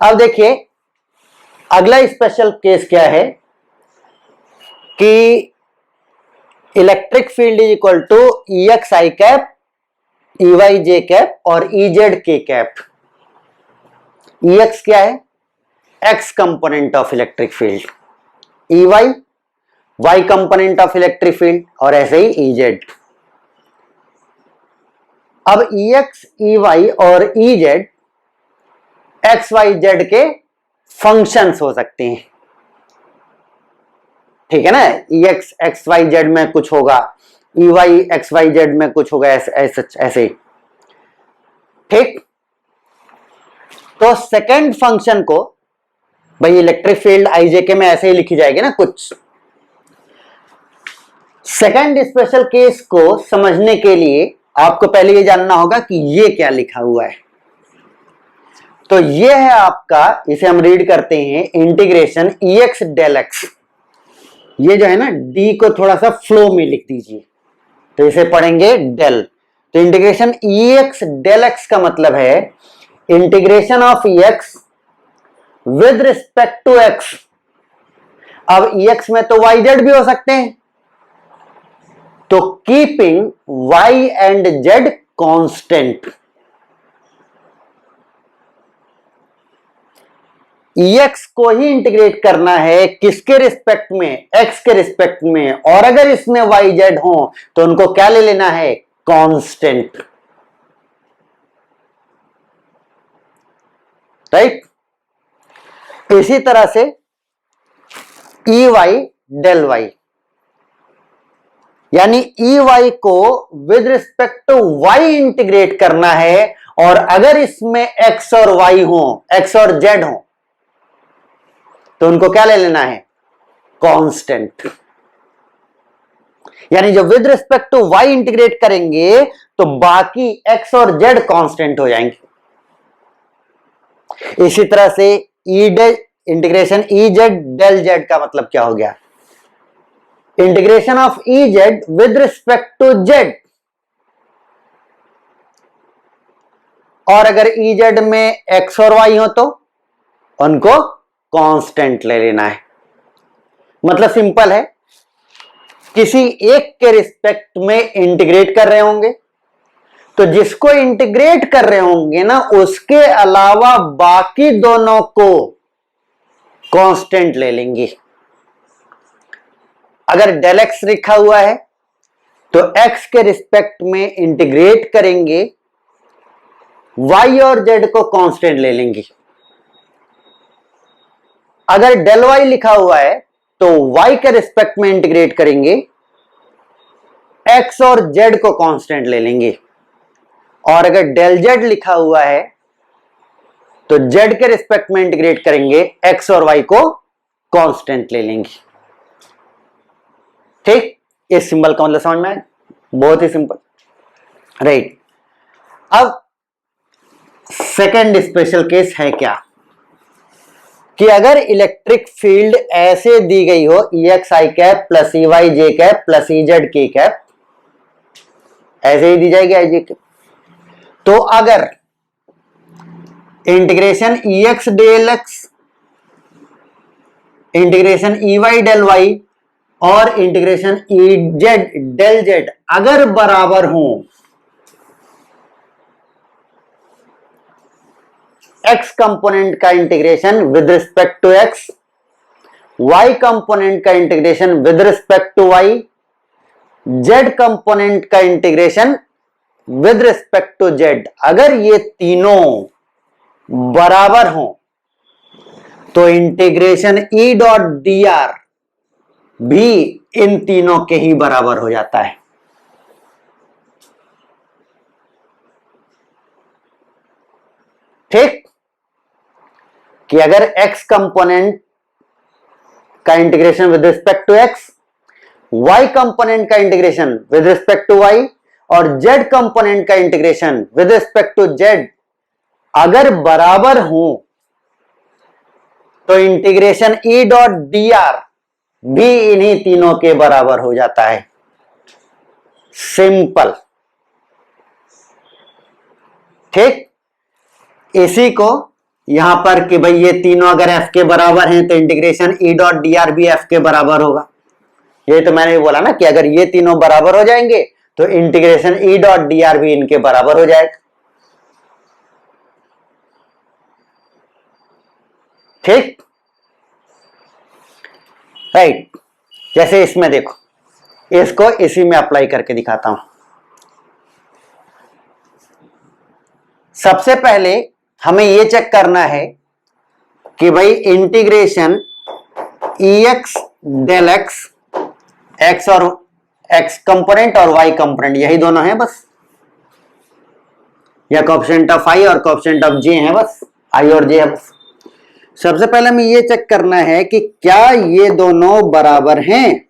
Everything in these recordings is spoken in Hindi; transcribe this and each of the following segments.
अब देखिए अगला स्पेशल केस क्या है कि electric field is equal to E x I cap, E Y J cap और ई जेड के कैप। ई एक्स क्या है? X component of electric field, E Y Y component of electric field और ऐसे ही ई जेड। अब ई एक्स ई वाई और E Z X Y Z के फंक्शंस हो सकते हैं, ठीक है ना। E x X Y Z में कुछ होगा, E Y X Y Z में कुछ होगा, ऐसे ठीक। तो सेकंड फंक्शन को भाई इलेक्ट्रिक फील्ड आईजेके में ऐसे ही लिखी जाएगी ना कुछ। सेकंड स्पेशल केस को समझने के लिए आपको पहले ये जानना होगा कि ये क्या लिखा हुआ है। तो ये है आपका, इसे हम रीड करते हैं integration E x del X. ये जो है ना डी को थोड़ा सा फ्लो में लिख दीजिए, तो इसे पढ़ेंगे डेल। तो integration E x del X का मतलब है integration of E X with respect to X. अब ई एक्स में तो वाई जेड भी हो सकते हैं, तो keeping Y and Z constant. E X को ही इंटीग्रेट करना है किसके रिस्पेक्ट में? एक्स के रिस्पेक्ट में। और अगर इसमें वाई जेड हो तो उनको क्या ले लेना है? Constant, right. इसी तरह से ई वाई डेल वाई, यानी ई वाई को with respect to Y integrate करना है, और अगर इसमें एक्स और वाई हो, एक्स और जेड हो, तो उनको क्या ले लेना है? कांस्टेंट। यानी जो with respect to Y integrate करेंगे तो बाकी एक्स और जेड कांस्टेंट हो जाएंगे। इसी तरह से integration E Z del Z का मतलब क्या हो गया? Integration of E Z with respect to Z, और अगर ई जेड में एक्स और वाई हो तो उनको कांस्टेंट ले लेना है। मतलब सिंपल है, किसी एक के रिस्पेक्ट में इंटीग्रेट कर रहे होंगे तो जिसको इंटीग्रेट कर रहे होंगे ना उसके अलावा बाकी दोनों को कांस्टेंट ले लेंगे। अगर डेल एक्स लिखा हुआ है तो एक्स के रिस्पेक्ट में इंटीग्रेट करेंगे, वाई और जेड को कांस्टेंट ले लेंगे। अगर डेल वाई लिखा हुआ है तो वाई के रिस्पेक्ट में इंटीग्रेट करेंगे, एक्स और जेड को कांस्टेंट ले लेंगे। और अगर डेल जेड लिखा हुआ है तो जेड के रिस्पेक्ट में इंटीग्रेट करेंगे, एक्स और वाई को कांस्टेंट ले लेंगे। ठीक, इस सिंबल का मतलब समझ में आया? बहुत ही सिंपल, राइट। अब सेकंड स्पेशल केस है क्या कि अगर इलेक्ट्रिक फील्ड ऐसे दी गई हो ई एक्स आई कैप प्लस ई वाई जे कैप प्लस ई जेड के कैप, ऐसे ही दी जाएगी आई जे कैप। तो अगर integration E x del x, integration E Y del y और integration E Z del z अगर बराबर हो, एक्स कंपोनेंट का integration with respect to x, y component का integration with respect to y, z component का integration with respect to Z, अगर ये तीनों बराबर हो तो integration E dot D r भी इन तीनों के ही बराबर हो जाता है। ठीक, कि अगर x कंपोनेंट का integration with respect to x, y component का integration with respect to y और z कंपोनेंट का integration with respect to z अगर बराबर हो तो integration E dot D r भी इन्हीं तीनों के बराबर हो जाता है। सिंपल, ठीक। इसी को यहां पर कि भाई ये तीनों अगर f के बराबर हैं तो integration E dot D r भी f के बराबर होगा। ये तो मैंने भी बोला ना कि अगर ये तीनों बराबर हो जाएंगे तो integration E dot D r भी इनके बराबर हो जाएगा। ठीक, राइट। जैसे इसमें देखो, इसको इसी में अप्लाई करके दिखाता हूं। सबसे पहले हमें यह चेक करना है कि भाई integration E x del X, X और एक्स कंपोनेंट और वाई कंपोनेंट यही दोनों हैं बस, या कोएफिशिएंट ऑफ आई और कोएफिशिएंट ऑफ जे है बस, आई और जे है बस। सबसे पहले हमें यह चेक करना है कि क्या ये दोनों बराबर हैं,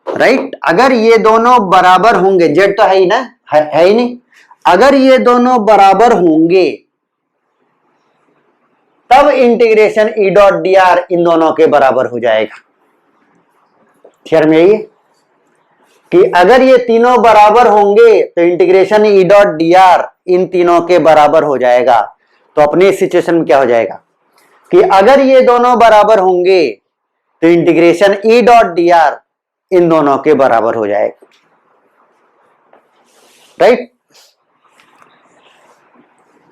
राइट। अगर ये दोनों बराबर होंगे, जेड तो है ही ना, है ही नहीं, अगर ये दोनों बराबर होंगे तब integration E dot D R इन दोनों के बराबर हो जाएगा। थ्योरम यही है कि अगर ये तीनों बराबर होंगे तो integration E dot D R इन तीनों के बराबर हो जाएगा। तो अपने इस सिचुएशन में क्या हो जाएगा कि अगर ये दोनों बराबर होंगे तो integration E dot D R इन दोनों के बराबर हो जाएगा, राइट।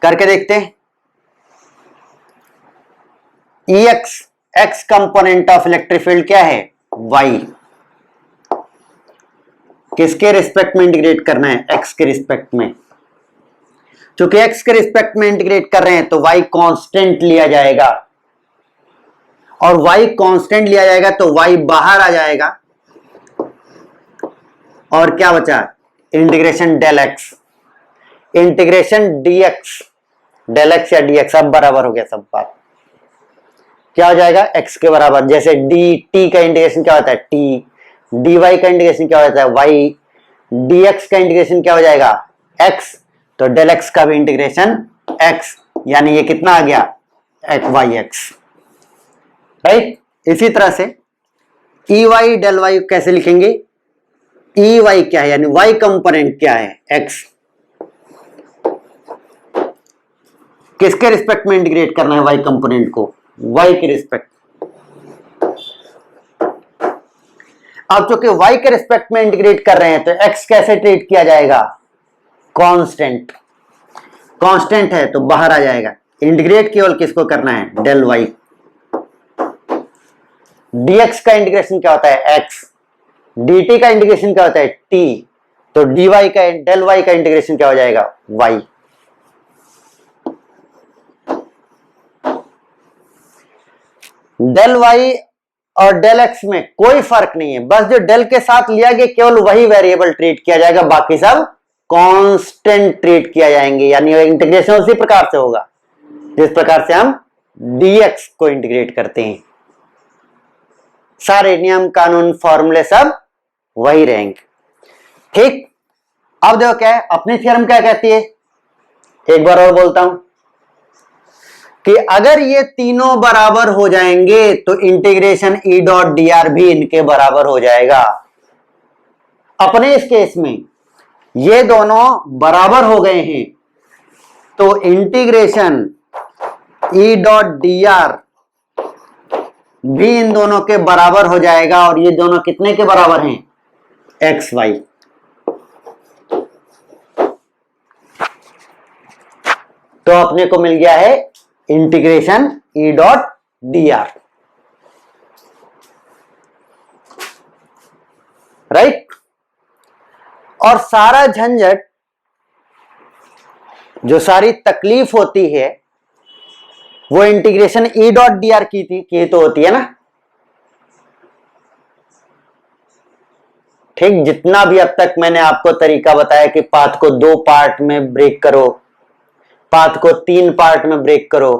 करके देखते हैं। E x, x component of electric field क्या है, वाई। किसके रिस्पेक्ट में इंटीग्रेट करना है, एक्स के रिस्पेक्ट में। चूंकि एक्स के रिस्पेक्ट में इंटीग्रेट कर रहे हैं तो वाई कांस्टेंट लिया जाएगा, और वाई कांस्टेंट लिया जाएगा तो वाई बाहर आ जाएगा, और क्या बचा, integration del x, integration DX, del X या डीएक्स अब बराबर हो गया सब बात। क्या हो जाएगा, एक्स के बराबर। जैसे डी टी का इंटीग्रेशन क्या होता है, टी, डी वाई का इंटीग्रेशन क्या होता है, वाई, डी एक्स का इंटीग्रेशन क्या हो जाएगा, एक्स, तो डेल एक्स का भी इंटीग्रेशन एक्स, यानी ये कितना आ गया, वाई एक्स, राइट। इसी तरह से ई वाई डेल वाई कैसे लिखेंगे, ई वाई क्या है, यानी वाई कंपोनेंट क्या है, एक्स। किसके रिस्पेक्ट में इंटीग्रेट करना है वाई कंपोनेंट को, वाई के रिस्पेक्ट। अब चूंकि वाई के रिस्पेक्ट में इंटीग्रेट कर रहे हैं तो एक्स कैसे ट्रीट किया जाएगा, कांस्टेंट, कांस्टेंट है तो बाहर आ जाएगा। इंटीग्रेट केवल किसको करना है, डेल वाई। डीएक्स का इंटीग्रेशन क्या होता है, एक्स, dt का इंटीग्रेशन क्या होता है, t, तो dy का, डेल y का इंटीग्रेशन क्या हो जाएगा, y। डेल y और डेल x में कोई फर्क नहीं है, बस जो डेल के साथ लिया गया केवल वही वेरिएबल ट्रीट किया जाएगा, बाकी सब कांस्टेंट ट्रीट किया जाएंगे। यानी इंटीग्रेशन उसी प्रकार से होगा जिस प्रकार से हम dx को इंटीग्रेट करते हैं। सारे नियम कानून फॉर्मूले सब वही रहेंगे, ठीक। अब देखो क्या है, अपनी थ्योरम क्या कहती है, एक बार और बोलता हूं कि अगर ये तीनों बराबर हो जाएंगे तो integration E dot D r भी इनके बराबर हो जाएगा। अपने इस केस में ये दोनों बराबर हो गए हैं तो integration E dot D r भी इन दोनों के बराबर हो जाएगा, और ये दोनों कितने के बराबर हैं, एक्स वाई। तो अपने को मिल गया है integration E dot D R, right. और सारा झंझट, जो सारी तकलीफ होती है वो integration E dot D R की तो होती है ना, ठीक। जितना भी अब तक मैंने आपको तरीका बताया कि पाथ को 2 पार्ट में ब्रेक करो, पाथ को 3 पार्ट में ब्रेक करो,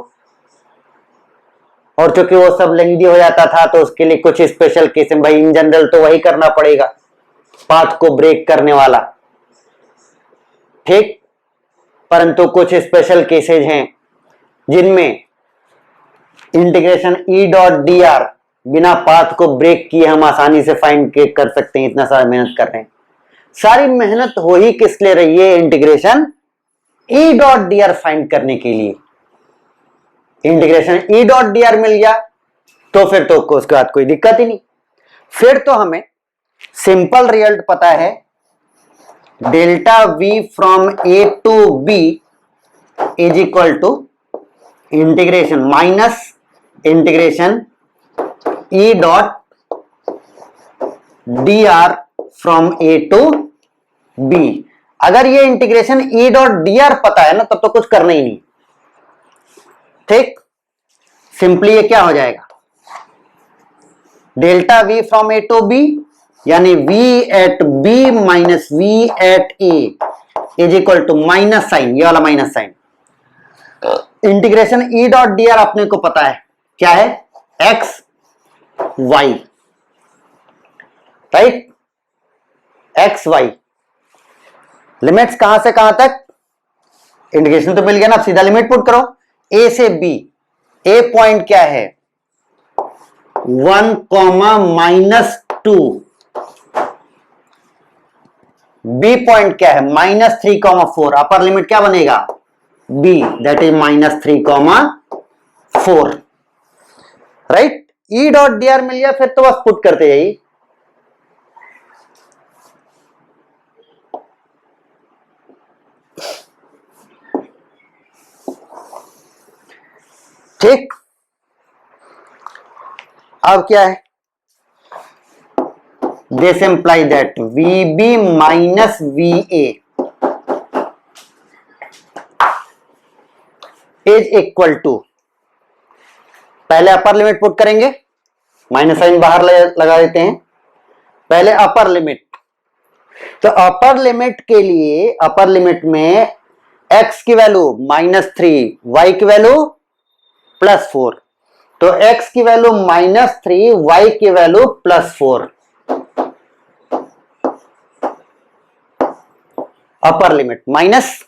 और चूंकि वो सब लेंदी हो जाता था तो उसके लिए कुछ स्पेशल केस है, भाई इन जनरल तो वही करना पड़ेगा पाथ को ब्रेक करने वाला, ठीक। परंतु कुछ स्पेशल केसेज हैं जिनमें integration E dot D R बिना पाथ को ब्रेक किए हम आसानी से फाइंड कर सकते हैं। इतना सारा मेहनत कर रहे हैं, सारी मेहनत हो ही किस लिए रही है, integration E dot D r find करने के लिए integration E dot D r मिल गया तो फिर तो उसके बाद कोई दिक्कत ही नहीं। फिर तो हमें सिंपल रिजल्ट पता है, delta V from A to B is equal to integration minus integration E dot D R from A to B. अगर ये integration E dot D R पता है ना तब तो कुछ करना ही नहीं। ठीक, सिंपली ये क्या हो जाएगा, delta V from A to B यानी v at b minus v at a is equal to minus sign, ये वाला minus sign, integration e dot D R अपने को पता है क्या है, x y, right, x y। Limits कहां से कहां तक, इंटीग्रेशन तो मिल गया ना, अब सीधा लिमिट पुट करो, a से b, a पॉइंट क्या है 1, -2, b पॉइंट क्या है -3, 4, अपर लिमिट क्या बनेगा b, that is -3, 4, right. e dot D r मिल गया, फिर तो बस पुट करते जाइए। ठीक, अब क्या है, this imply that VB minus VA is equal to, पहले अपर लिमिट पुट करेंगे, माइनस साइन बाहर लगा देते हैं, पहले अपर लिमिट। तो अपर लिमिट के लिए, अपर लिमिट में x की वैल्यू -3, y की वैल्यू +4, तो x की वैल्यू -3, y की value +4, upper limit minus,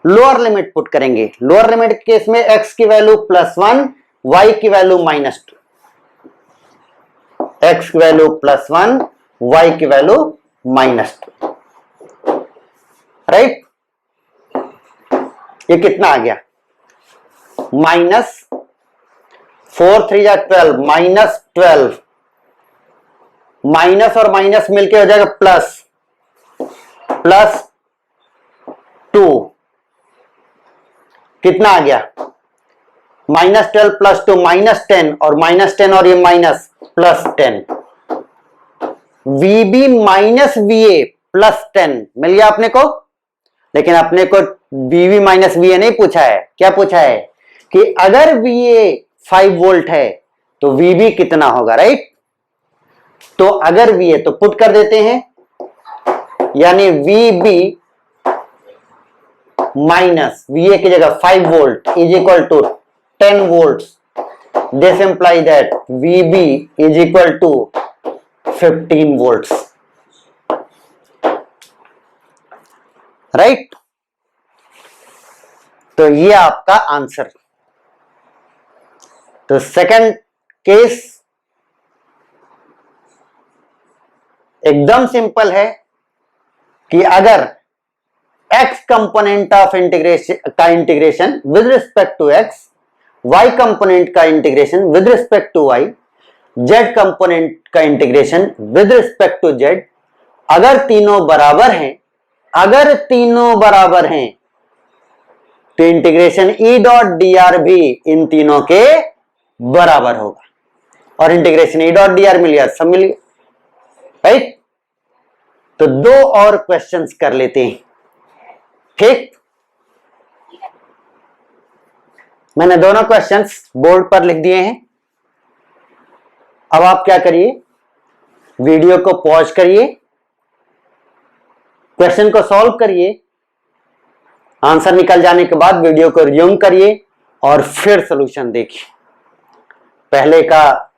lower limit put करेंगे, लोअर लिमिट केस में x की वैल्यू +1, y की वैल्यू -2, x की वैल्यू +1, y की वैल्यू -2, राइट। ये कितना आ गया, -4 3 जा 12, -12, माइनस और माइनस मिलके हो जाएगा +2, कितना आ गया -12 +2 -10, और -10 और ये माइनस +10, VB माइनस VA +10 मिल गया अपने को। लेकिन अपने को VB माइनस VA नहीं पूछा है, क्या पूछा है कि अगर VA 5 वोल्ट है तो VB कितना होगा, राइट। तो अगर VA तो पुट कर देते हैं, यानी VB माइनस VA की जगह 5 volt is equal to 10 volt, this imply that VB is equal to 15 volt, right. तो ये आपका आंसर। तो सेकंड केस एकदम सिंपल है कि अगर x कंपोनेंट ऑफ इंटीग्रेशन का integration with respect to x, y component का integration with respect to y, z component का integration with respect to z, अगर तीनों बराबर हैं, अगर तीनों बराबर हैं तो integration E dot D r भी इन तीनों के बराबर होगा, और integration E dot D r मिल गया, सब मिल गया, राइट। तो दो और क्वेश्चंस कर लेते हैं, ठीक। मैंने दोनों क्वेश्चंस बोर्ड पर लिख दिए हैं। अब आप क्या करिए, वीडियो को पॉज करिए, क्वेश्चन को सॉल्व करिए, आंसर निकल जाने के बाद वीडियो को रिज्यूम करिए और फिर सॉल्यूशन देखिए। पहले का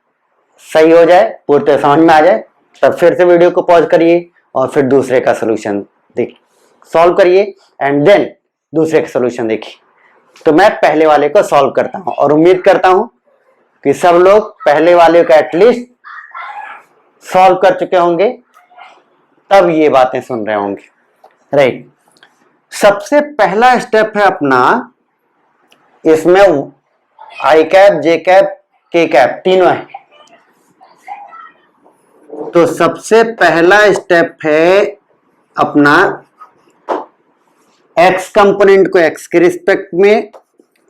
सही हो जाए, पूरी समझ में आ जाए, तब फिर से वीडियो को पॉज करिए और फिर दूसरे का सॉल्यूशन देखिए, सॉल्व करिए एंड देन दूसरे का सॉल्यूशन देखिए। तो मैं पहले वाले को सॉल्व करता हूं और उम्मीद करता हूं कि सब लोग पहले वाले को एटलीस्ट सॉल्व कर चुके होंगे, तब ये बातें सुन रहे होंगे, राइट। सबसे पहला स्टेप है अपना, इसमें आई कैप, जे कैप, के कैप तीनों है। तो सबसे पहला स्टेप है अपना एक्स कंपोनेंट को एक्स के रिस्पेक्ट में,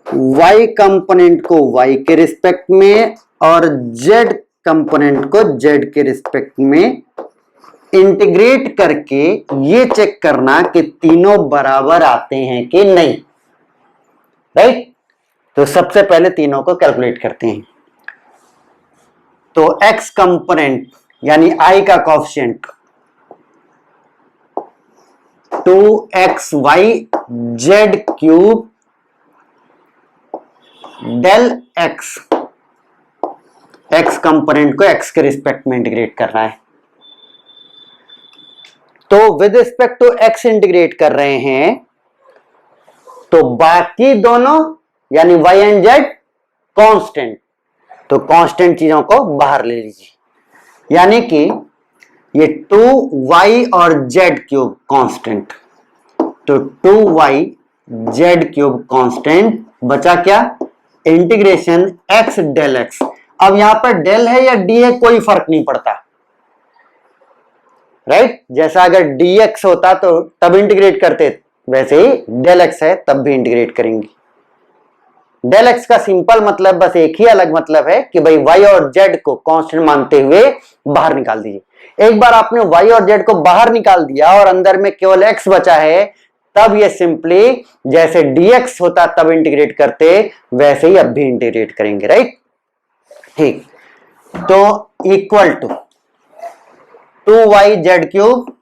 वाई कंपोनेंट को वाई के रिस्पेक्ट में और जेड कंपोनेंट को जेड के रिस्पेक्ट में इंटीग्रेट करके ये चेक करना कि तीनों बराबर आते हैं कि नहीं। राइट? तो सबसे पहले तीनों को कैलकुलेट करते हैं। तो एक्स कंपोनेंट यानी आई का coefficient 2xy z cube del X, x component को एक्स के रिस्पेक्ट में इंटीग्रेट करना है। तो with respect to X integrate कर रहे हैं, तो बाकी दोनों यानी y एंड z कांस्टेंट, तो कांस्टेंट चीजों को बाहर ले लीजिए, यानी कि ये 2y और z क्यूब कांस्टेंट, तो 2y z क्यूब कांस्टेंट, बचा क्या? Integration x del x। अब यहां पर डेल है या डी है कोई फर्क नहीं पड़ता। राइट? जैसा अगर dx होता तो तब इंटीग्रेट करते, वैसे ही डेल x है तब भी इंटीग्रेट करेंगे। डेल एक्स का सिंपल मतलब बस एक ही अलग मतलब है कि भाई y और z को कांस्टेंट मानते हुए बाहर निकाल दीजिए। एक बार आपने y और z को बाहर निकाल दिया और अंदर में केवल x बचा है, तब ये सिंपली जैसे dx होता तब इंटीग्रेट करते, वैसे ही अब भी इंटीग्रेट करेंगे। राइट? ठीक, तो equal to 2yz cube,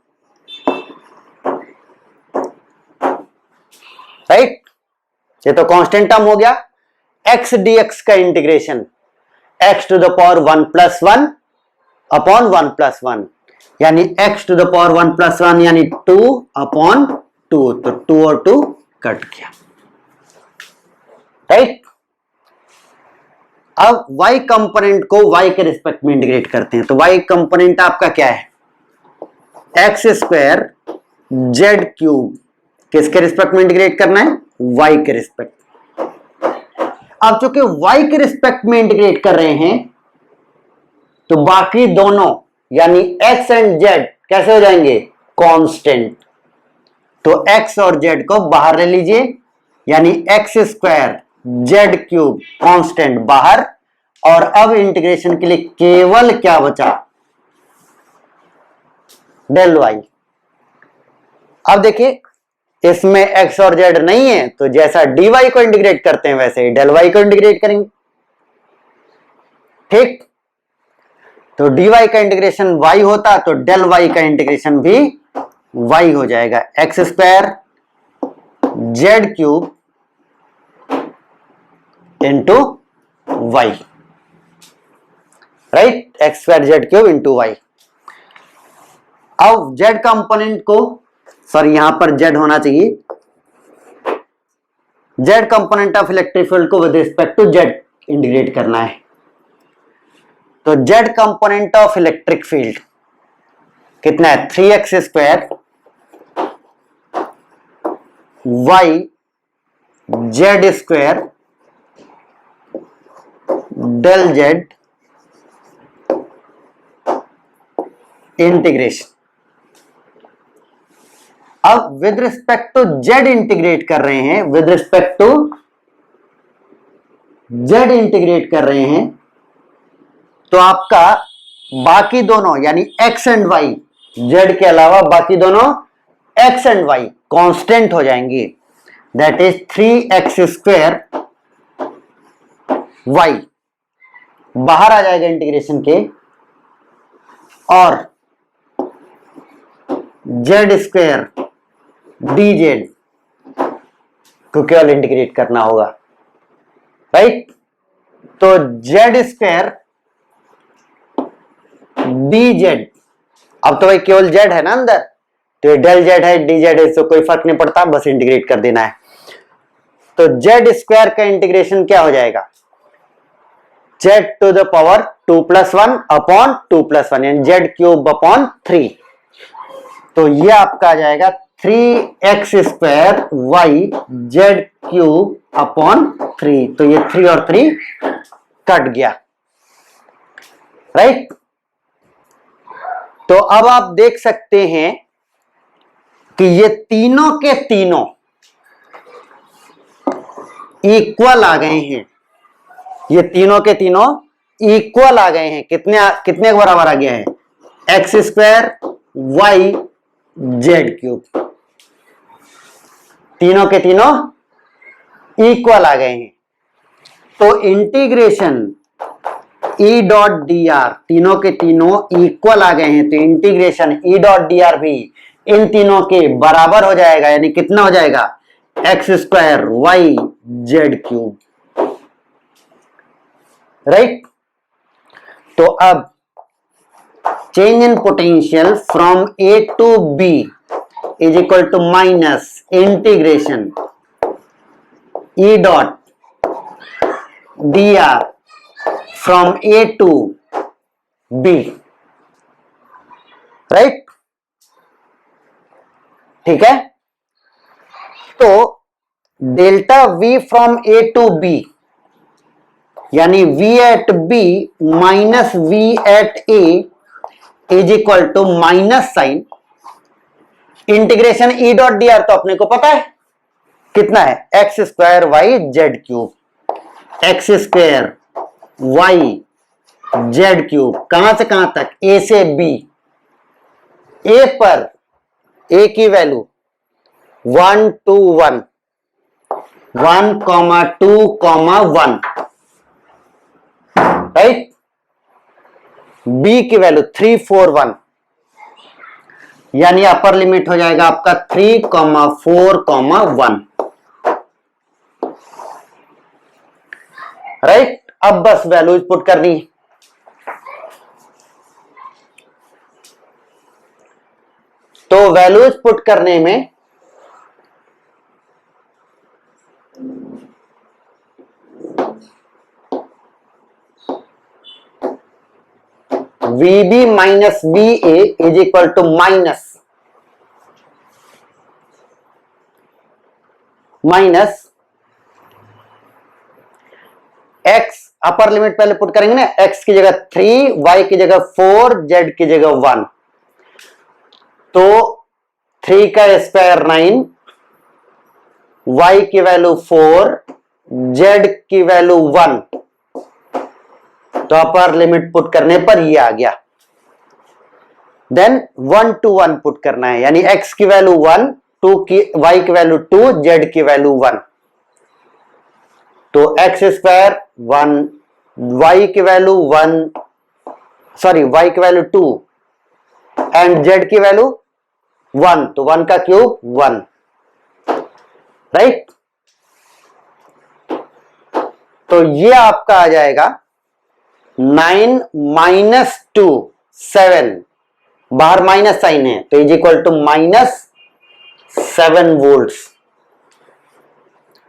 right? ये तो कांस्टेंट टर्म हो गया। x dx का integration x to the power 1 plus 1 upon 1 plus 1, यानी x to the power 1 plus 1 यानी 2 अपॉन 2, तो 2 और 2 कट गया। राइट? अब y कंपोनेंट को y के रिस्पेक्ट में इंटीग्रेट करते हैं। तो y कंपोनेंट आपका क्या है? एक्स स्क्वायर जेड क्यूब, किसके रिस्पेक्ट में इंटीग्रेट करना है? y के रिस्पेक्ट। अब चूंकि y के रिस्पेक्ट में इंटीग्रेट कर रहे हैं, तो बाकी दोनों यानी x एंड z कैसे हो जाएंगे? कांस्टेंट। तो x और z को बाहर ले लीजिए, यानी X square Z cube constant बाहर, और अब इंटीग्रेशन के लिए केवल क्या बचा? Del y। अब देखिए इसमें x और z नहीं है, तो जैसा dy को इंटीग्रेट करते हैं वैसे ही डेल y को इंटीग्रेट करेंगे। ठीक, तो dy का इंटीग्रेशन y होता तो डेल y का इंटीग्रेशन भी y हो जाएगा, x square Z cube into y। Right? X square Z cube into y। अब z कंपोनेंट को, सॉरी यहां पर z होना चाहिए, z component of electric field को with respect to z integrate करना है। तो z component of electric field कितना है? 3x square y z square del z integration. अब with respect to z integrate कर रहे हैं, with respect to z integrate कर रहे हैं, तो आपका बाकी दोनों यानी x एंड y, z के अलावा बाकी दोनों x एंड y कांस्टेंट हो जाएंगे। That is 3x square y बाहर आ जाएगा इंटीग्रेशन के, और z स्क्वायर dz को केवल इंटीग्रेट करना होगा। राइट? तो z स्क्वायर dz, अब तो भाई केवल z है ना अंदर, तो ये डेल z है dz है, तो कोई फर्क नहीं पड़ता, बस इंटीग्रेट कर देना है। तो z स्क्वायर का इंटीग्रेशन क्या हो जाएगा? z to the power 2 plus 1 upon 2 plus 1, यानी z क्यूब अपॉन 3। तो ये आपका आ जाएगा 3x² y z³ अपॉन 3। तो ये 3 और 3 कट गया, राइट। तो अब आप देख सकते हैं कि ये तीनों के तीनों इक्वल आ गए हैं। ये तीनों के तीनों इक्वल आ गए हैं। कितने कितने बराबर आ गया है? x² y z³। तीनों के तीनों इक्वल आ गए हैं। तो इंटीग्रेशन E डॉट dr, तीनों के तीनों इक्वल आ गए हैं, तो इंटीग्रेशन E डॉट dr भी इन तीनों के बराबर हो जाएगा। यानी कितना हो जाएगा? x² y z³, right. तो अब change in potential from A to B is equal to minus integration E dot dr from A to B, right. ठीक है। तो delta V from A to B यानी V at B minus V at A is equal to minus sign integration E dot dr। तो अपने को पता है कितना है? x² y z³। x² y z³ कहां से कहां तक? A से B। A पर A की वैल्यू 1 2 1 1 2 1, राइट। B की वैल्यू 3 4 1, यानी अपर लिमिट हो जाएगा आपका 3 4 1, राइट। अब बस वैल्यूज पुट करनी है। तो वैल्यूज पुट करने में VB minus BA is equal to minus x, upper limit पहले पुट करेंगे ना, x की जगह 3, y की जगह 4, z की जगह 1। तो 3 का स्क्वायर 9, y की वैल्यू 4, z की वैल्यू 1। तो अपर लिमिट पुट करने पर ये आ गया। देन 1 to 1 पुट करना है, यानी x की वैल्यू 1, y की वैल्यू 2, z की वैल्यू 1। तो x² 1, y की वैल्यू 1, सॉरी y की वैल्यू 2 एंड z की वैल्यू 1, तो 1 का क्यूब 1, राइट। तो ये आपका आ जाएगा 9 माइनस 2 7, बाहर माइनस साइन है तो is equal to minus 7 volts,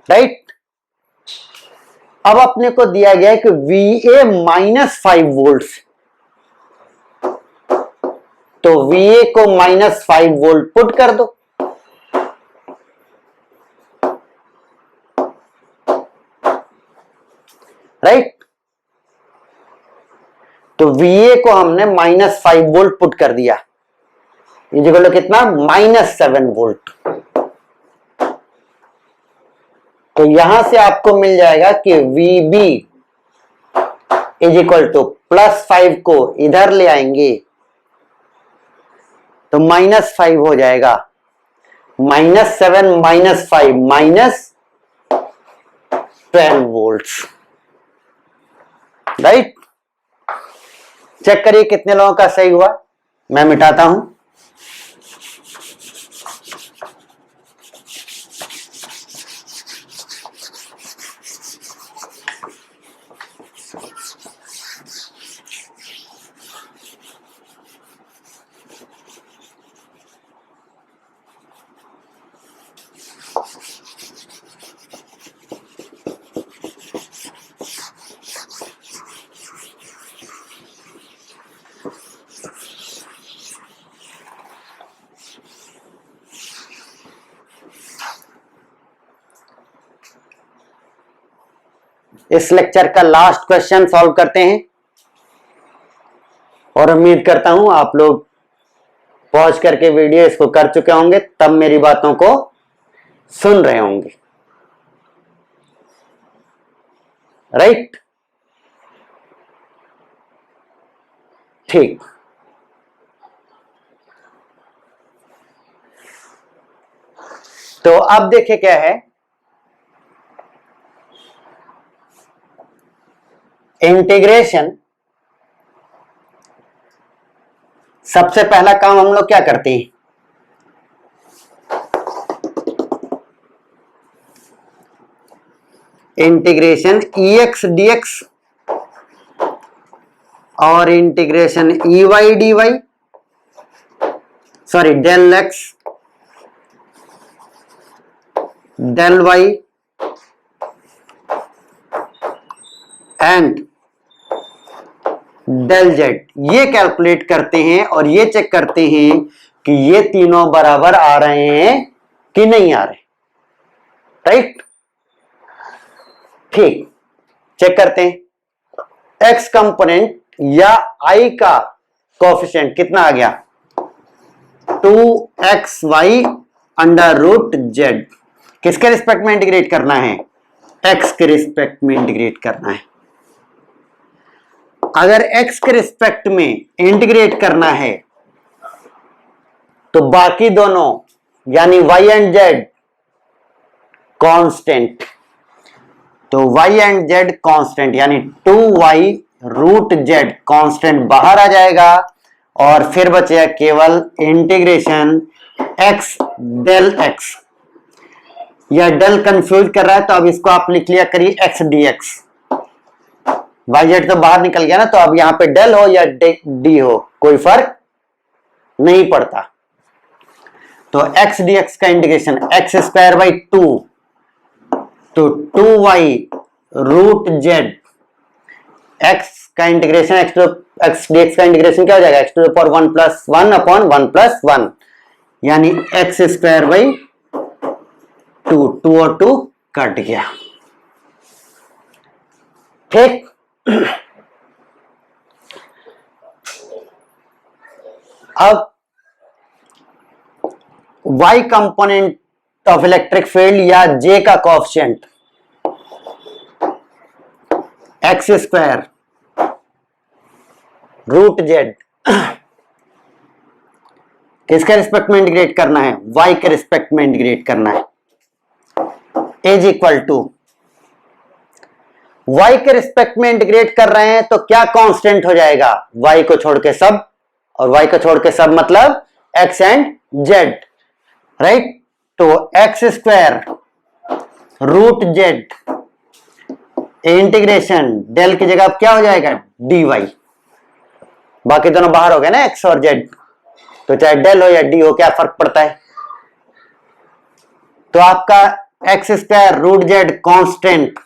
right. अब अपने को दिया गया है कि VA माइनस 5 वोल्ट्स, तो VA को माइनस 5 वोल्ट पुट कर दो। राइट। तो VA को हमने माइनस 5 वोल्ट पुट कर दिया, इज इक्वल टू कितना? Minus 7 volt. तो यहां से आपको मिल जाएगा कि VB is equal two plus 5 को इधर ले आएंगे तो माइनस 5 हो जाएगा, minus 7 minus 5 minus 12 volts, right. Check करिए कितने लोगों का सही हुआ। मैं मिटाता हूं। इस लेक्चर का लास्ट क्वेश्चन सॉल्व करते हैं और उम्मीद करता हूं आप लोग पॉज करके वीडियो इसको कर चुके होंगे, तब मेरी बातों को सुन रहे होंगे। राइट, ठीक। तो अब देखिए क्या है, इंटीग्रेशन। सबसे पहला काम हम लोग क्या करते हैं, इंटीग्रेशन EX DX और integration EY DY, sorry del X del Y and del Z, ये कैलकुलेट करते हैं और ये चेक करते हैं कि ये तीनों बराबर आ रहे हैं कि नहीं आ रहे। राइट, ठीक, चेक करते हैं। X कंपोनेंट या I का कोएफिशिएंट कितना आ गया, 2xy अंडर रूट Z। किसके रिस्पेक्ट में इंटीग्रेट करना है, X के रिस्पेक्ट में इंटीग्रेट करना है। अगर X के रिस्पेक्ट में इंटीग्रेट करना है तो बाकी दोनों यानी Y एंड Z कांस्टेंट, तो Y एंड Z कांस्टेंट यानी 2y रूट Z कांस्टेंट बाहर आ जाएगा और फिर बचेगा केवल इंटीग्रेशन x डेल x। या डेल कंफ्यूज कर रहा है तो अब इसको आप लिख लिया करिए x dx। y z तो बाहर निकल गया ना, तो अब यहां पे डेल हो या d हो कोई फर्क नहीं पड़ता। तो x dx का इंटीग्रेशन x स्क्वायर बाई 2, तो 2y रूट z, x का इंटीग्रेशन x dx का इंटीग्रेशन क्या हो जाएगा, x to the power 1 plus 1 upon 1 plus 1 यानी x स्क्वायर बाई 2, 2 और 2 कट गया। ठीक, अब y component of electric field या J का coefficient x square root Z किसके रिस्पेक्ट में इंटीग्रेट करना है, y के रिस्पेक्ट में इंटीग्रेट करना है, इज इक्वल टू y के रिस्पेक्ट में इंटीग्रेट कर रहे हैं तो क्या कांस्टेंट हो जाएगा, y को छोड़ के सब, और y को छोड़ के सब मतलब x एंड z। राइट, तो x square root z integration del की जगह अब क्या हो जाएगा dy। बाकी दोनों बाहर हो गए ना x और z, तो चाहे डेल हो या d हो क्या फर्क पड़ता है। तो आपका x square root z constant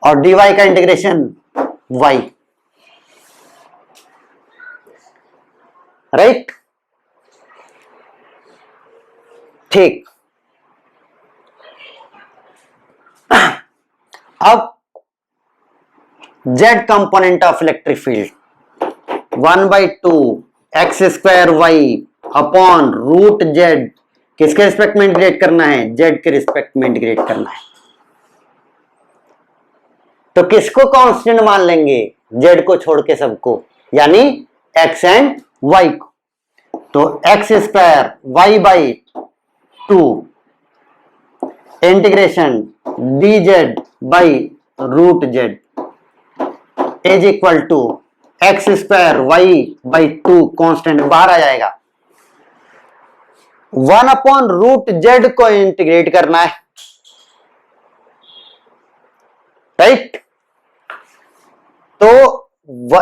और dy का इंटीग्रेशन y। राइट, ठीक। अब z component of electric field 1/2 x square y upon root z किसके रिस्पेक्ट में इंटीग्रेट करना है, z के रिस्पेक्ट में इंटीग्रेट करना है। तो किसको कांस्टेंट मान लेंगे, z को छोड़ के सबको, यानी x एंड y को। तो x square y by 2 integration dz by root z is equal to x square y by 2 constant बाहर आ जाएगा, 1 अपॉन रूट z को इंटीग्रेट करना है। राइट, तो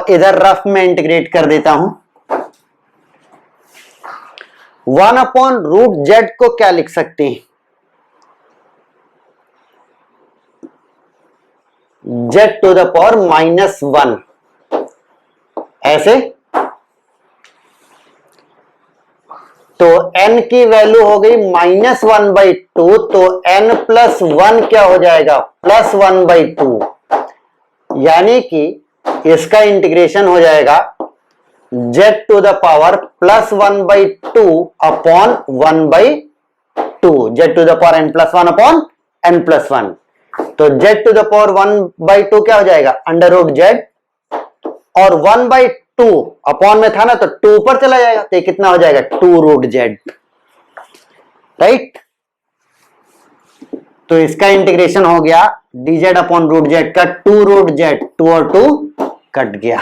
इधर रफ में इंटीग्रेट कर देता हूं। 1 अपॉन रूट z को क्या लिख सकते हैं, z टू द पावर -1 ऐसे। तो n की वैल्यू हो गई -1/2, तो n प्लस 1 क्या हो जाएगा, +1/2, यानी कि इसका इंटीग्रेशन हो जाएगा z to the power +1/2 upon 1/2, z to the power n plus 1 upon n plus 1। तो z टू द पावर 1/2 क्या हो जाएगा, √z, और 1/2 अपॉन में था ना तो 2 पर चला जाएगा, तो ये कितना हो जाएगा, 2√z, राइट। तो इसका इंटीग्रेशन हो गया dz अपॉन √z का 2√z, 2 और 2 कट गया,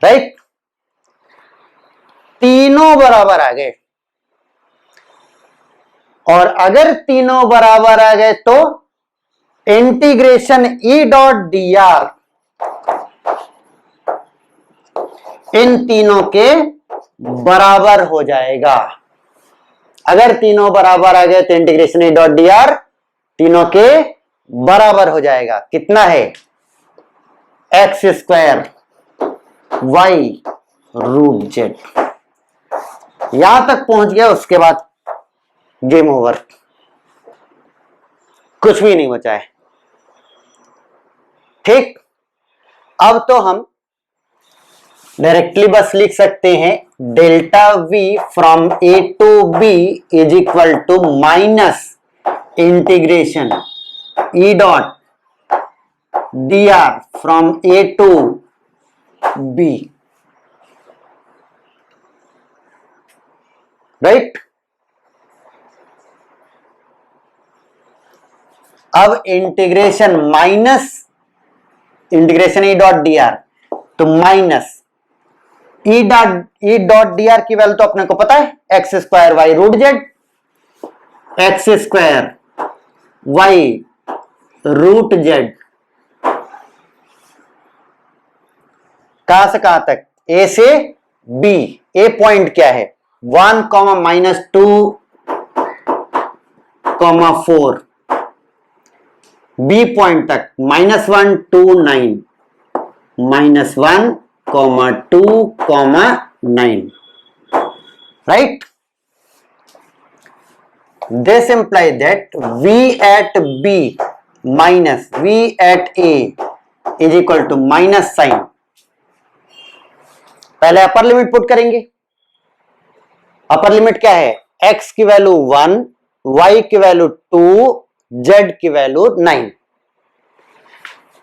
राइट। तीनों बराबर आ गए, और अगर तीनों बराबर आ गए तो इंटीग्रेशन E.dr इन तीनों के बराबर हो जाएगा। अगर तीनों बराबर आ गए तो इंटीग्रेशन E.dr तीनों के बराबर हो जाएगा। कितना है, x² y √z। यहां तक पहुंच गया, उसके बाद गेम ओवर, कुछ भी नहीं बचा है, ठीक। अब तो हम डायरेक्टली बस लिख सकते हैं delta v from a to b is equal to minus integration E.dr from a to b, right. अब इंटीग्रेशन E.dr, तो माइनस E.dr की वैल्यू तो अपने को पता है, x² y √z, x² y √z, कहां से कहां तक, a से b। a पॉइंट क्या है, 1, -2, 4, b पॉइंट तक -1, 2, 9, -1, 2, 9, right? This implies that v at b minus v at a is equal to minus sine. पहले अपर लिमिट पुट करेंगे। अपर लिमिट क्या है, x की वैल्यू 1, y की वैल्यू 2, z की वैल्यू 9।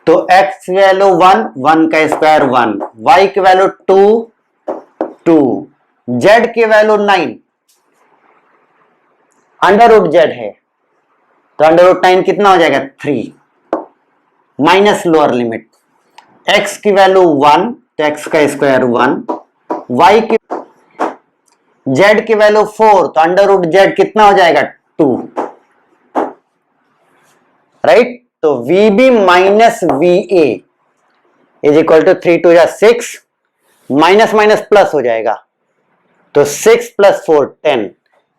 तो x की वैल्यू 1, 1 का स्क्वायर 1, y की वैल्यू 2, 2, z की वैल्यू 9, √z है, तो √9 कितना हो जाएगा, 3, माइनस लोअर लिमिट, x की वैल्यू 1, तो x का स्क्वायर 1, y की z की वैल्यू 4, तो √z कितना हो जाएगा, 2, राइट। तो VB minus VA is equal to 3 2 6, minus minus plus हो जाएगा, तो 6 + 4 10,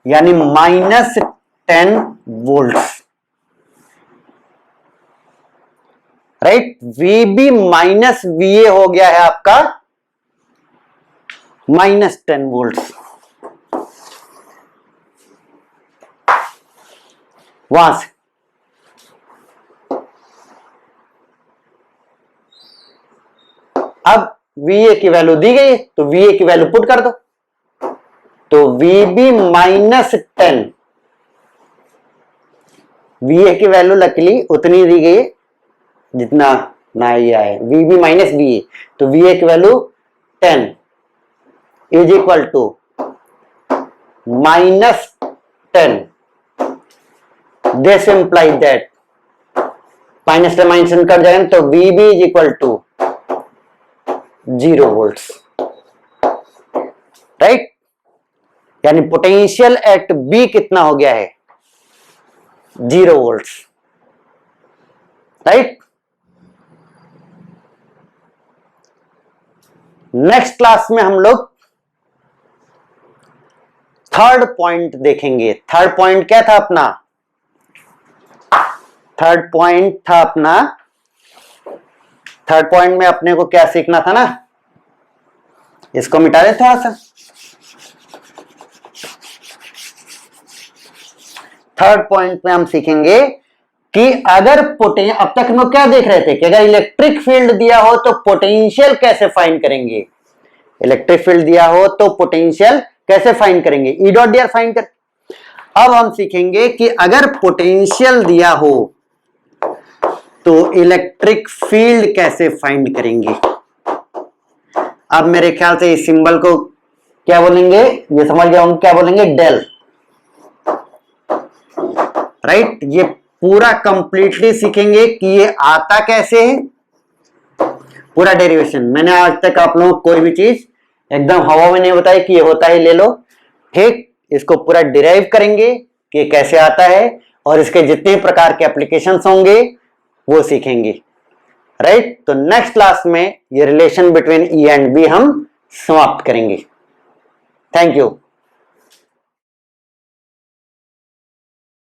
यानी -10 volts, right. VB minus VA हो गया है आपका -10 वोल्ट्स। वहां से अब VA की वैल्यू दी गई है, तो VA की वैल्यू पुट कर दो, तो VB -10, VA की वैल्यू लकीली उतनी दी गई है जितना ना ये आए, VB माइनस VA, तो VA की value 10 is equal to -10। This implies that -10 कर जाएगा तो VB is equal to 0 volts, right. यानी पोटेंशियल एट B कितना हो गया है, 0 वोल्ट्स, राइट। नेक्स्ट क्लास में हम लोग थर्ड पॉइंट देखेंगे। थर्ड पॉइंट क्या था अपना, थर्ड पॉइंट में अपने को क्या सीखना था ना, इसको मिटा दे थोड़ा सा। थर्ड पॉइंट पे हम सीखेंगे कि अगर अब तक हम क्या देख रहे थे कि अगर इलेक्ट्रिक फील्ड दिया हो तो पोटेंशियल कैसे फाइंड करेंगे, इलेक्ट्रिक फील्ड दिया हो तो पोटेंशियल कैसे फाइंड करेंगे, ई डॉट डी आर फाइंड कर। अब हम सीखेंगे कि अगर पोटेंशियल दिया हो तो इलेक्ट्रिक फील्ड कैसे फाइंड करेंगे। अब मेरे ख्याल से इस सिंबल को क्या बोलेंगे, ये समझ गया हूं, क्या बोलेंगे, डेल, राइट। ये पूरा कंप्लीटली सीखेंगे कि ये आता कैसे है, पूरा डेरिवेशन। मैंने आज तक आप लोगों को कोई भी चीज एकदम हवा में नहीं बताई कि ये होता है, ले लो, ठीक। इसको पूरा डिराइव करेंगे कि कैसे आता है और इसके जितने प्रकार के एप्लीकेशंस होंगे वो सीखेंगे, राइट। तो नेक्स्ट क्लास में ये relation between E and B हम समाप्त करेंगे। Thank you.